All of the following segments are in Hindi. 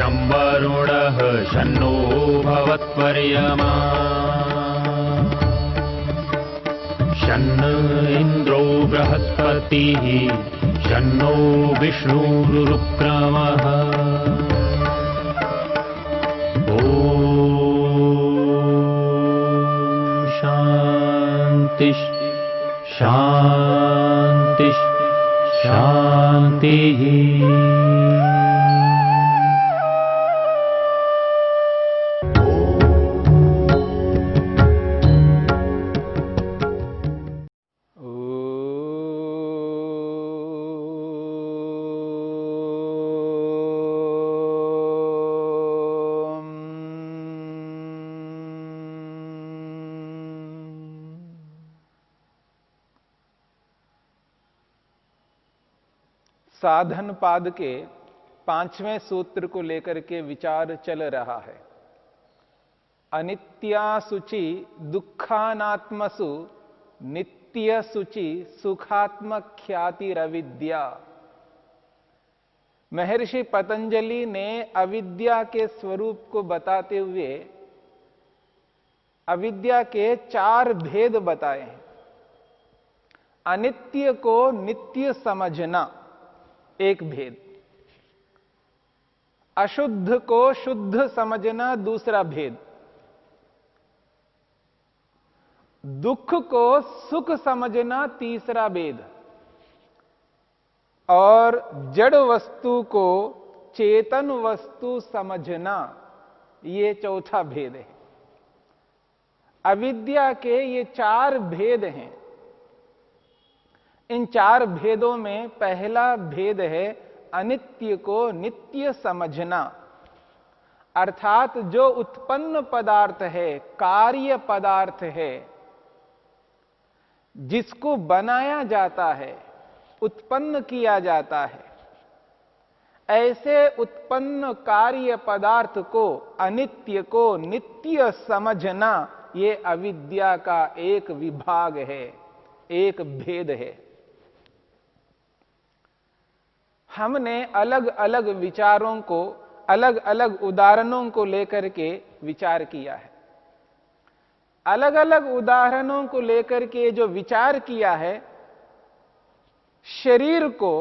शं वरुणः शन्नो भवत्वर्यमा शन्न इन्द्रो बृहस्पतिः शन्नो विष्णुरुक्रमः ॐ शान्ति शान्ति शान्तिः। साधन पाद के 5वें सूत्र को लेकर के विचार चल रहा है। अनित्या शुचि दुखानात्मसु नित्य शुचि सुखात्मक ख्याति अविद्या। महर्षि पतंजलि ने अविद्या के स्वरूप को बताते हुए अविद्या के 4 भेद बताए हैं। अनित्य को नित्य समझना एक भेद, अशुद्ध को शुद्ध समझना दूसरा भेद, दुख को सुख समझना तीसरा भेद, और जड़ वस्तु को चेतन वस्तु समझना ये चौथा भेद है। अविद्या के ये 4 भेद हैं। इन 4 भेदों में पहला भेद है अनित्य को नित्य समझना, अर्थात जो उत्पन्न पदार्थ है, कार्य पदार्थ है, जिसको बनाया जाता है, उत्पन्न किया जाता है, ऐसे उत्पन्न कार्य पदार्थ को, अनित्य को नित्य समझना, ये अविद्या का एक विभाग है, एक भेद है। हमने अलग अलग विचारों को, अलग अलग उदाहरणों को लेकर के विचार किया है। अलग अलग उदाहरणों को लेकर के जो विचार किया है, शरीर को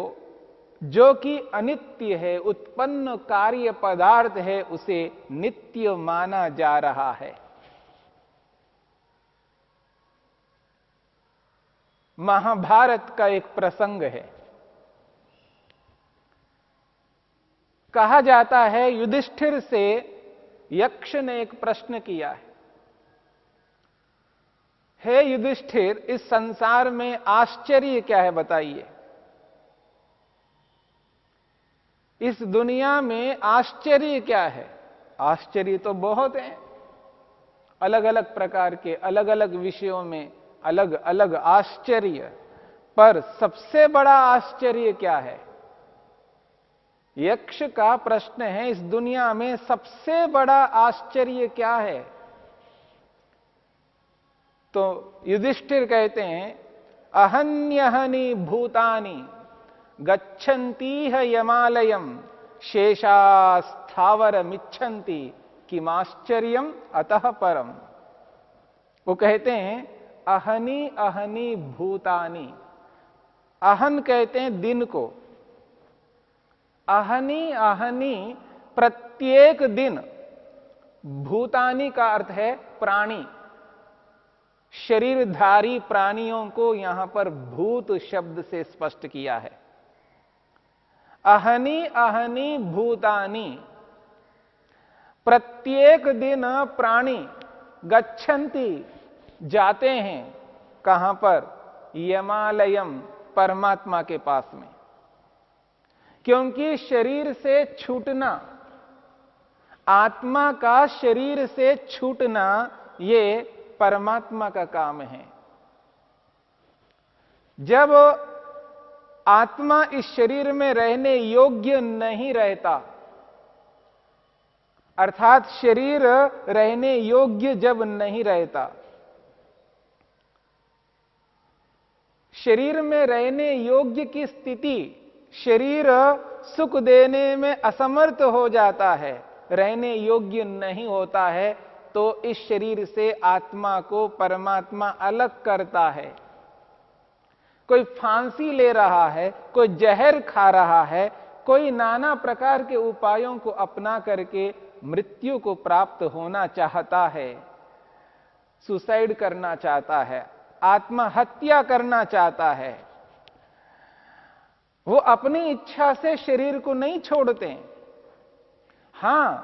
जो कि अनित्य है, उत्पन्न कार्य पदार्थ है, उसे नित्य माना जा रहा है। महाभारत का एक प्रसंग है। कहा जाता है युधिष्ठिर से यक्ष ने एक प्रश्न किया है, हे युधिष्ठिर, इस संसार में आश्चर्य क्या है बताइए। इस दुनिया में आश्चर्य क्या है? आश्चर्य तो बहुत हैं, अलग अलग प्रकार के, अलग अलग विषयों में अलग अलग आश्चर्य, पर सबसे बड़ा आश्चर्य क्या है? यक्ष का प्रश्न है, इस दुनिया में सबसे बड़ा आश्चर्य क्या है? तो युधिष्ठिर कहते हैं, अहन्यहनि भूतानि गच्छन्तीह यमालयम शेषास्थावरमिच्छन्ति किमाश्चर्यम अतः परम। वो कहते हैं अहनि अहनि भूतानि। अहन कहते हैं दिन को, अहनि अहनि प्रत्येक दिन, भूतानि का अर्थ है प्राणी, शरीरधारी प्राणियों को यहां पर भूत शब्द से स्पष्ट किया है। अहनि अहनि भूतानि, प्रत्येक दिन प्राणी गच्छन्ति, जाते हैं, कहां पर? यमालयम, परमात्मा के पास में। क्योंकि शरीर से छूटना, आत्मा का शरीर से छूटना, ये परमात्मा का काम है। जब आत्मा इस शरीर में रहने योग्य नहीं रहता, अर्थात शरीर रहने योग्य जब नहीं रहता, शरीर में रहने योग्य की स्थिति शरीर सुख देने में असमर्थ हो जाता है, रहने योग्य नहीं होता है, तो इस शरीर से आत्मा को परमात्मा अलग करता है। कोई फांसी ले रहा है, कोई जहर खा रहा है, कोई नाना प्रकार के उपायों को अपना करके मृत्यु को प्राप्त होना चाहता है, सुसाइड करना चाहता है, आत्महत्या करना चाहता है, वो अपनी इच्छा से शरीर को नहीं छोड़ते। हां,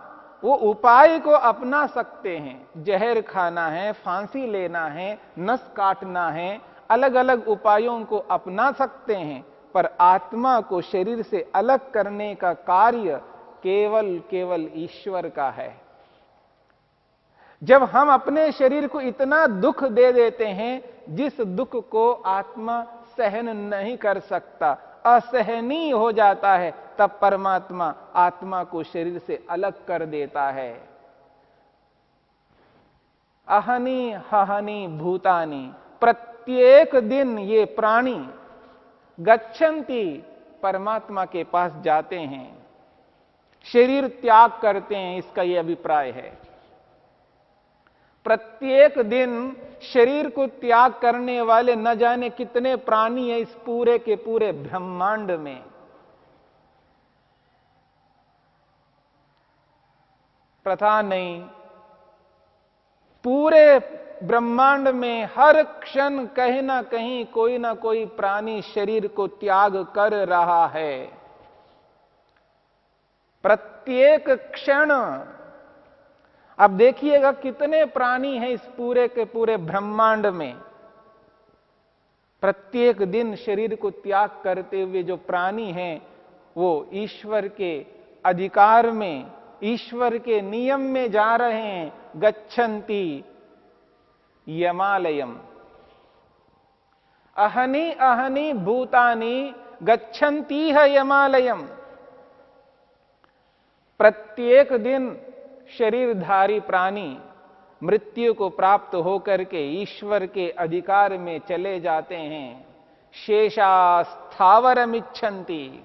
वो उपाय को अपना सकते हैं। जहर खाना है, फांसी लेना है, नस काटना है, अलग अलग उपायों को अपना सकते हैं, पर आत्मा को शरीर से अलग करने का कार्य केवल केवल ईश्वर का है। जब हम अपने शरीर को इतना दुख दे देते हैं जिस दुख को आत्मा सहन नहीं कर सकता, असहनीय हो जाता है, तब परमात्मा आत्मा को शरीर से अलग कर देता है। अहनि हहनि भूतानि, प्रत्येक दिन ये प्राणी गच्छन्ति, परमात्मा के पास जाते हैं, शरीर त्याग करते हैं, इसका यह अभिप्राय है। प्रत्येक दिन शरीर को त्याग करने वाले न जाने कितने प्राणी हैं इस पूरे के पूरे ब्रह्मांड में। प्रथा नहीं, पूरे ब्रह्मांड में हर क्षण कहीं ना कहीं कोई ना कोई प्राणी शरीर को त्याग कर रहा है। प्रत्येक क्षण। अब देखिएगा कितने प्राणी हैं इस पूरे के पूरे ब्रह्मांड में। प्रत्येक दिन शरीर को त्याग करते हुए जो प्राणी हैं वो ईश्वर के अधिकार में, ईश्वर के नियम में जा रहे हैं। गच्छन्ति यमालयम, अहनि अहनि भूतानि गच्छन्ति है यमालयम। प्रत्येक दिन शरीरधारी प्राणी मृत्यु को प्राप्त होकर के ईश्वर के अधिकार में चले जाते हैं। शेषा स्थावरमिच्छन्ति,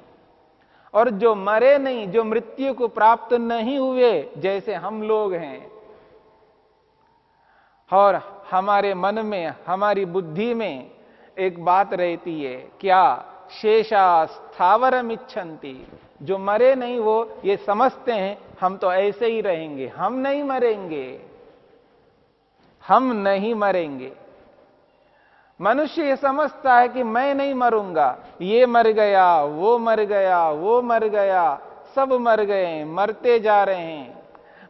और जो मरे नहीं, जो मृत्यु को प्राप्त नहीं हुए, जैसे हम लोग हैं, और हमारे मन में, हमारी बुद्धि में एक बात रहती है, क्या? शेषा स्थावरमिच्छन्ति, जो मरे नहीं वो ये समझते हैं हम तो ऐसे ही रहेंगे, हम नहीं मरेंगे, हम नहीं मरेंगे। मनुष्य ये समझता है कि मैं नहीं मरूंगा, ये मर गया, वो मर गया, वो मर गया, सब मर गए, मरते जा रहे हैं।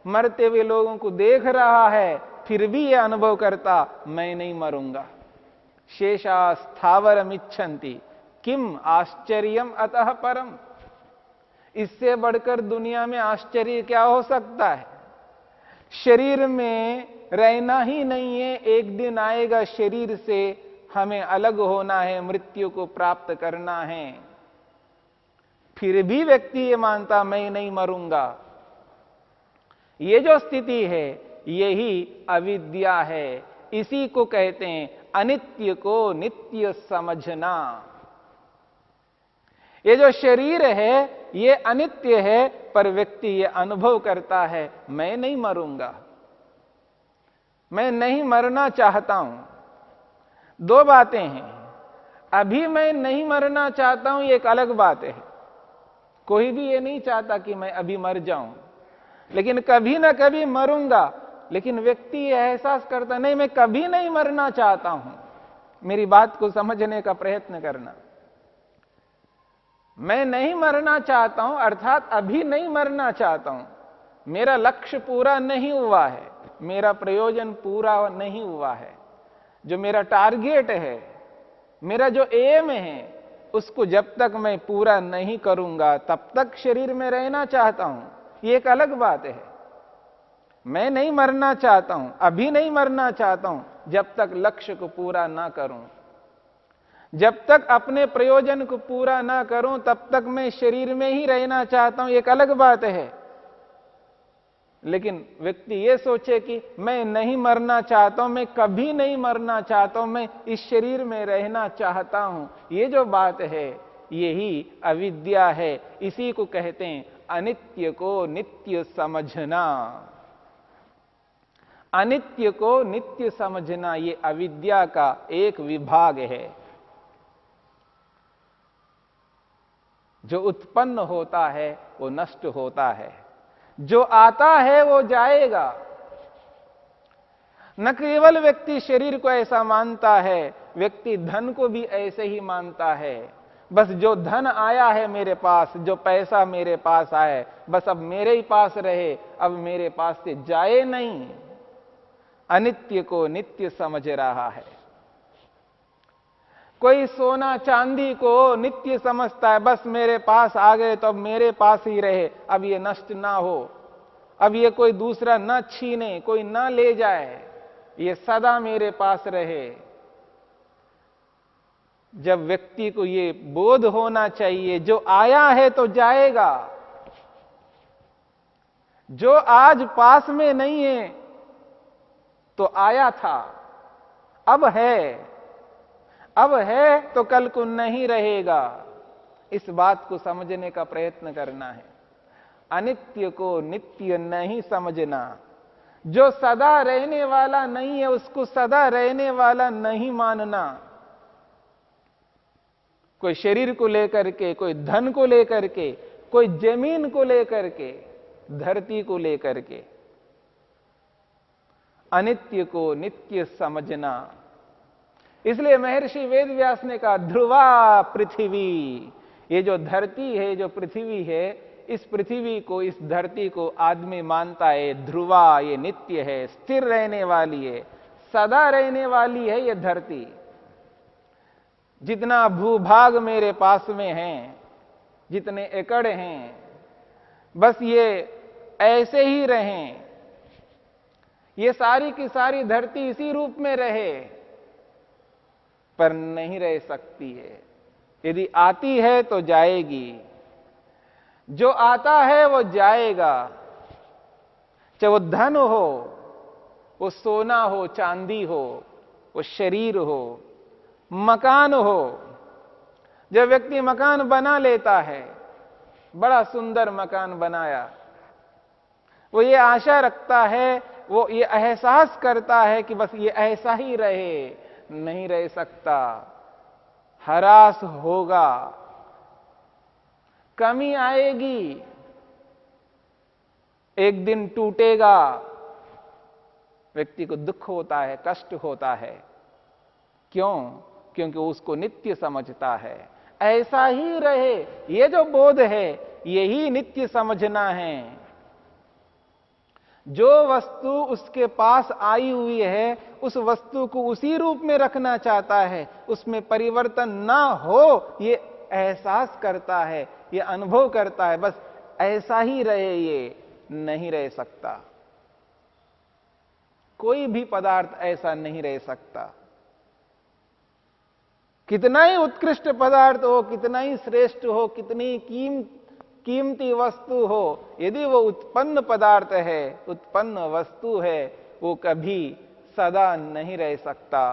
मरते हुए लोगों को देख रहा है, फिर भी ये अनुभव करता मैं नहीं मरूंगा। शेषा स्थावरमिच्छन्ति किम आश्चर्यम अतः परम, इससे बढ़कर दुनिया में आश्चर्य क्या हो सकता है? शरीर में रहना ही नहीं है, एक दिन आएगा शरीर से हमें अलग होना है, मृत्यु को प्राप्त करना है, फिर भी व्यक्ति ये मानता मैं नहीं मरूंगा। ये जो स्थिति है यही अविद्या है। इसी को कहते हैं अनित्य को नित्य समझना। ये जो शरीर है ये अनित्य है, पर व्यक्ति ये अनुभव करता है मैं नहीं मरूंगा, मैं नहीं मरना चाहता हूं। दो बातें हैं, अभी मैं नहीं मरना चाहता हूं ये एक अलग बात है। कोई भी ये नहीं चाहता कि मैं अभी मर जाऊं, लेकिन कभी ना कभी मरूंगा। लेकिन व्यक्ति ये एहसास करता नहीं मैं कभी नहीं मरना चाहता हूं। मेरी बात को समझने का प्रयत्न करना। मैं नहीं मरना चाहता हूं अर्थात अभी नहीं मरना चाहता हूं, मेरा लक्ष्य पूरा नहीं हुआ है, मेरा प्रयोजन पूरा नहीं हुआ है, जो मेरा टारगेट है, मेरा जो एम है, उसको जब तक मैं पूरा नहीं करूंगा तब तक शरीर में रहना चाहता हूं। ये एक अलग बात है। मैं नहीं मरना चाहता हूं, अभी नहीं मरना चाहता हूं जब तक लक्ष्य को पूरा ना करूं, जब तक अपने प्रयोजन को पूरा ना करूं तब तक मैं शरीर में ही रहना चाहता हूं। एक अलग बात है। लेकिन व्यक्ति ये सोचे कि मैं नहीं मरना चाहता हूं, मैं कभी नहीं मरना चाहता हूं, मैं इस शरीर में रहना चाहता हूं, ये जो बात है यही अविद्या है। इसी को कहते हैं अनित्य को नित्य समझना। अनित्य को नित्य समझना ये अविद्या का एक विभाग है। जो उत्पन्न होता है वो नष्ट होता है, जो आता है वो जाएगा। न केवल व्यक्ति शरीर को ऐसा मानता है, व्यक्ति धन को भी ऐसे ही मानता है। बस जो धन आया है मेरे पास, जो पैसा मेरे पास आए, बस अब मेरे ही पास रहे, अब मेरे पास से जाए नहीं। अनित्य को नित्य समझ रहा है। कोई सोना चांदी को नित्य समझता है, बस मेरे पास आ गए तो अब मेरे पास ही रहे, अब ये नष्ट ना हो, अब ये कोई दूसरा न छीने, कोई ना ले जाए, ये सदा मेरे पास रहे। जब व्यक्ति को ये बोध होना चाहिए, जो आया है तो जाएगा, जो आज पास में नहीं है तो आया था, अब है तो कल को नहीं रहेगा। इस बात को समझने का प्रयत्न करना है। अनित्य को नित्य नहीं समझना। जो सदा रहने वाला नहीं है उसको सदा रहने वाला नहीं मानना। कोई शरीर को लेकर के, कोई धन को लेकर के, कोई जमीन को लेकर के, धरती को लेकर के, अनित्य को नित्य समझना। इसलिए महर्षि वेदव्यास ने कहा ध्रुवा पृथ्वी। ये जो धरती है, जो पृथ्वी है, इस पृथ्वी को, इस धरती को आदमी मानता है ध्रुवा, ये नित्य है, स्थिर रहने वाली है, सदा रहने वाली है ये धरती। जितना भूभाग मेरे पास में है, जितने एकड़ हैं, बस ये ऐसे ही रहें, ये सारी की सारी धरती इसी रूप में रहे, पर नहीं रह सकती है। यदि आती है तो जाएगी। जो आता है वो जाएगा, चाहे वो धन हो, वो सोना हो, चांदी हो, वो शरीर हो, मकान हो। जब व्यक्ति मकान बना लेता है, बड़ा सुंदर मकान बनाया, वो ये आशा रखता है, वो ये एहसास करता है कि बस ये ऐसा ही रहे, नहीं रह सकता, हरास होगा, कमी आएगी, एक दिन टूटेगा। व्यक्ति को दुख होता है, कष्ट होता है। क्यों? क्योंकि उसको नित्य समझता है। ऐसा ही रहे, ये जो बोध है यही नित्य समझना है। जो वस्तु उसके पास आई हुई है, उस वस्तु को उसी रूप में रखना चाहता है, उसमें परिवर्तन ना हो ये एहसास करता है, ये अनुभव करता है, बस ऐसा ही रहे, ये नहीं रह सकता। कोई भी पदार्थ ऐसा नहीं रह सकता। कितना ही उत्कृष्ट पदार्थ हो, कितना ही श्रेष्ठ हो, कितनी कीमती वस्तु हो, यदि वो उत्पन्न पदार्थ है, उत्पन्न वस्तु है, वो कभी सदा नहीं रह सकता।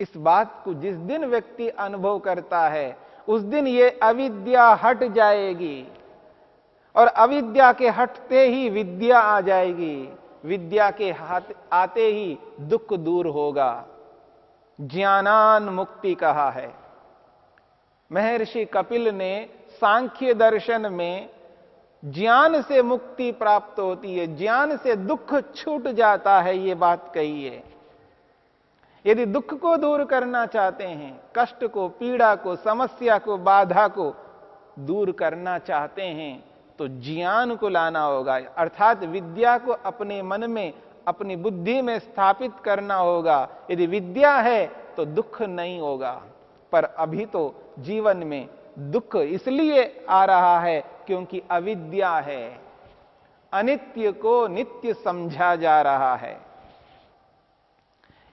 इस बात को जिस दिन व्यक्ति अनुभव करता है, उस दिन ये अविद्या हट जाएगी, और अविद्या के हटते ही विद्या आ जाएगी। विद्या के आते ही दुख दूर होगा। ज्ञानान मुक्ति कहा है। महर्षि कपिल ने सांख्य दर्शन में ज्ञान से मुक्ति प्राप्त होती है, ज्ञान से दुख छूट जाता है, ये बात कही है। यदि दुख को दूर करना चाहते हैं, कष्ट को, पीड़ा को, समस्या को, बाधा को दूर करना चाहते हैं, तो ज्ञान को लाना होगा, अर्थात विद्या को अपने मन में, अपनी बुद्धि में स्थापित करना होगा। यदि विद्या है तो दुख नहीं होगा। पर अभी तो जीवन में दुख इसलिए आ रहा है क्योंकि अविद्या है। अनित्य को नित्य समझा जा रहा है।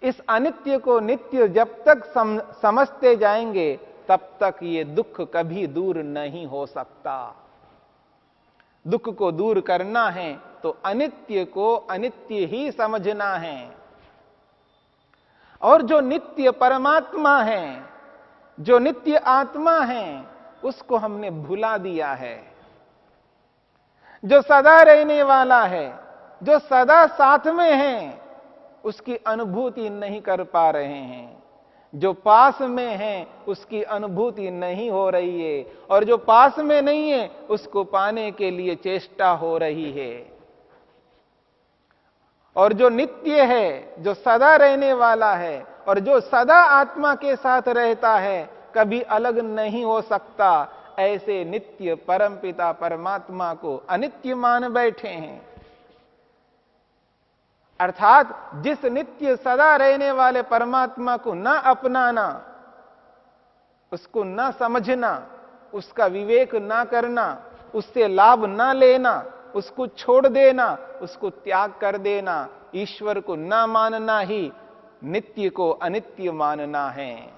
इस अनित्य को नित्य जब तक समझते जाएंगे, तब तक ये दुख कभी दूर नहीं हो सकता। दुख को दूर करना है तो अनित्य को अनित्य ही समझना है। और जो नित्य परमात्मा है, जो नित्य आत्मा है उसको हमने भुला दिया है। जो सदा रहने वाला है, जो सदा साथ में है, उसकी अनुभूति नहीं कर पा रहे हैं। जो पास में है उसकी अनुभूति नहीं हो रही है, और जो पास में नहीं है उसको पाने के लिए चेष्टा हो रही है। और जो नित्य है, जो सदा रहने वाला है, और जो सदा आत्मा के साथ रहता है, कभी अलग नहीं हो सकता, ऐसे नित्य परमपिता परमात्मा को अनित्य मान बैठे हैं। अर्थात जिस नित्य सदा रहने वाले परमात्मा को न अपनाना, उसको न समझना, उसका विवेक न करना, उससे लाभ न लेना, उसको छोड़ देना, उसको त्याग कर देना, ईश्वर को न मानना ही नित्य को अनित्य मानना है।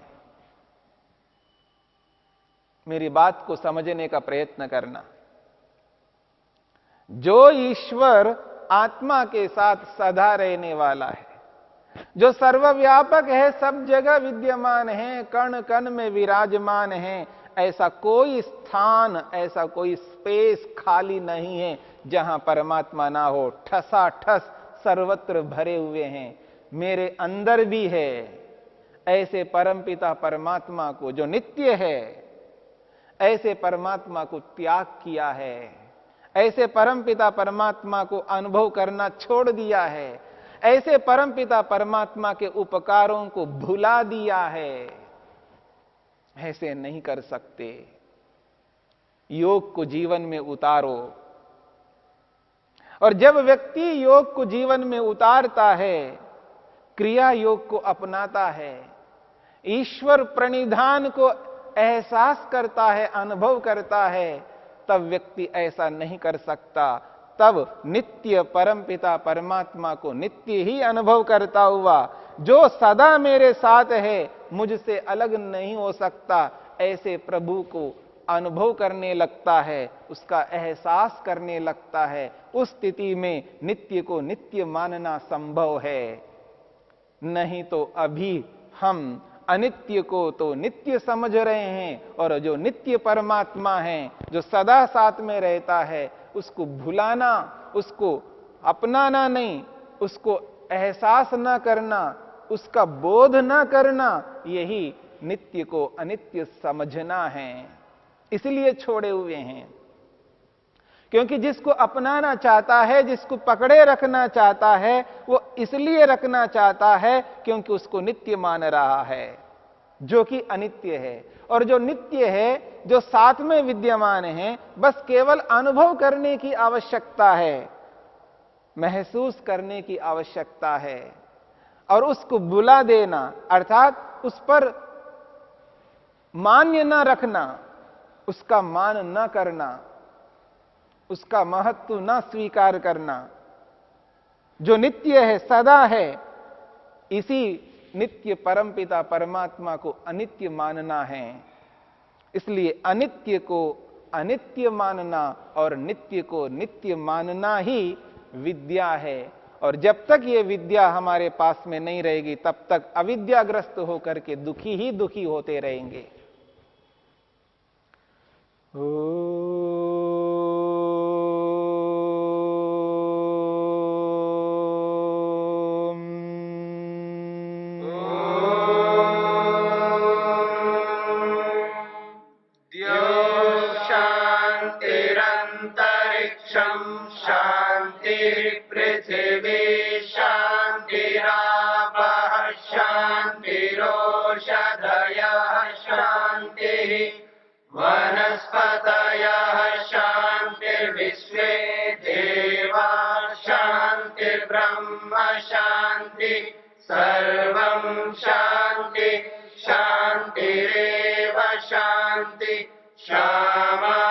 मेरी बात को समझने का प्रयत्न करना। जो ईश्वर आत्मा के साथ सदा रहने वाला है, जो सर्वव्यापक है, सब जगह विद्यमान है, कण कण में विराजमान है, ऐसा कोई स्थान, ऐसा कोई स्पेस खाली नहीं है जहां परमात्मा ना हो। ठसाठस सर्वत्र भरे हुए हैं, मेरे अंदर भी है। ऐसे परमपिता परमात्मा को, जो नित्य है, ऐसे परमात्मा को त्याग किया है, ऐसे परमपिता परमात्मा को अनुभव करना छोड़ दिया है, ऐसे परमपिता परमात्मा के उपकारों को भुला दिया है। ऐसे नहीं कर सकते। योग को जीवन में उतारो। और जब व्यक्ति योग को जीवन में उतारता है, क्रिया योग को अपनाता है, ईश्वर प्रणिधान को एहसास करता है, अनुभव करता है, तब व्यक्ति ऐसा नहीं कर सकता। तब नित्य परमपिता परमात्मा को नित्य ही अनुभव करता हुआ, जो सदा मेरे साथ है, मुझसे अलग नहीं हो सकता, ऐसे प्रभु को अनुभव करने लगता है, उसका एहसास करने लगता है। उस स्थिति में नित्य को नित्य मानना संभव है। नहीं तो अभी हम अनित्य को तो नित्य समझ रहे हैं, और जो नित्य परमात्मा है, जो सदा साथ में रहता है, उसको भुलाना, उसको अपनाना नहीं, उसको एहसास न करना, उसका बोध न करना, यही नित्य को अनित्य समझना है। इसलिए छोड़े हुए हैं। क्योंकि जिसको अपनाना चाहता है, जिसको पकड़े रखना चाहता है, वो इसलिए रखना चाहता है क्योंकि उसको नित्य मान रहा है, जो कि अनित्य है। और जो नित्य है, जो साथ में विद्यमान है, बस केवल अनुभव करने की आवश्यकता है, महसूस करने की आवश्यकता है। और उसको भुला देना, अर्थात उस पर मान्य न रखना, उसका मान न करना, उसका महत्व न स्वीकार करना। जो नित्य है, सदा है, इसी नित्य परमपिता परमात्मा को अनित्य मानना है। इसलिए अनित्य को अनित्य मानना और नित्य को नित्य मानना ही विद्या है। और जब तक ये विद्या हमारे पास में नहीं रहेगी, तब तक अविद्याग्रस्त होकर के दुखी ही दुखी होते रहेंगे। वनस्पतयः शान्तिर्विश्वे देवा शान्तिर्ब्रह्म शान्ति सर्वं शान्ति शान्तिरेव शान्ति। श्यामा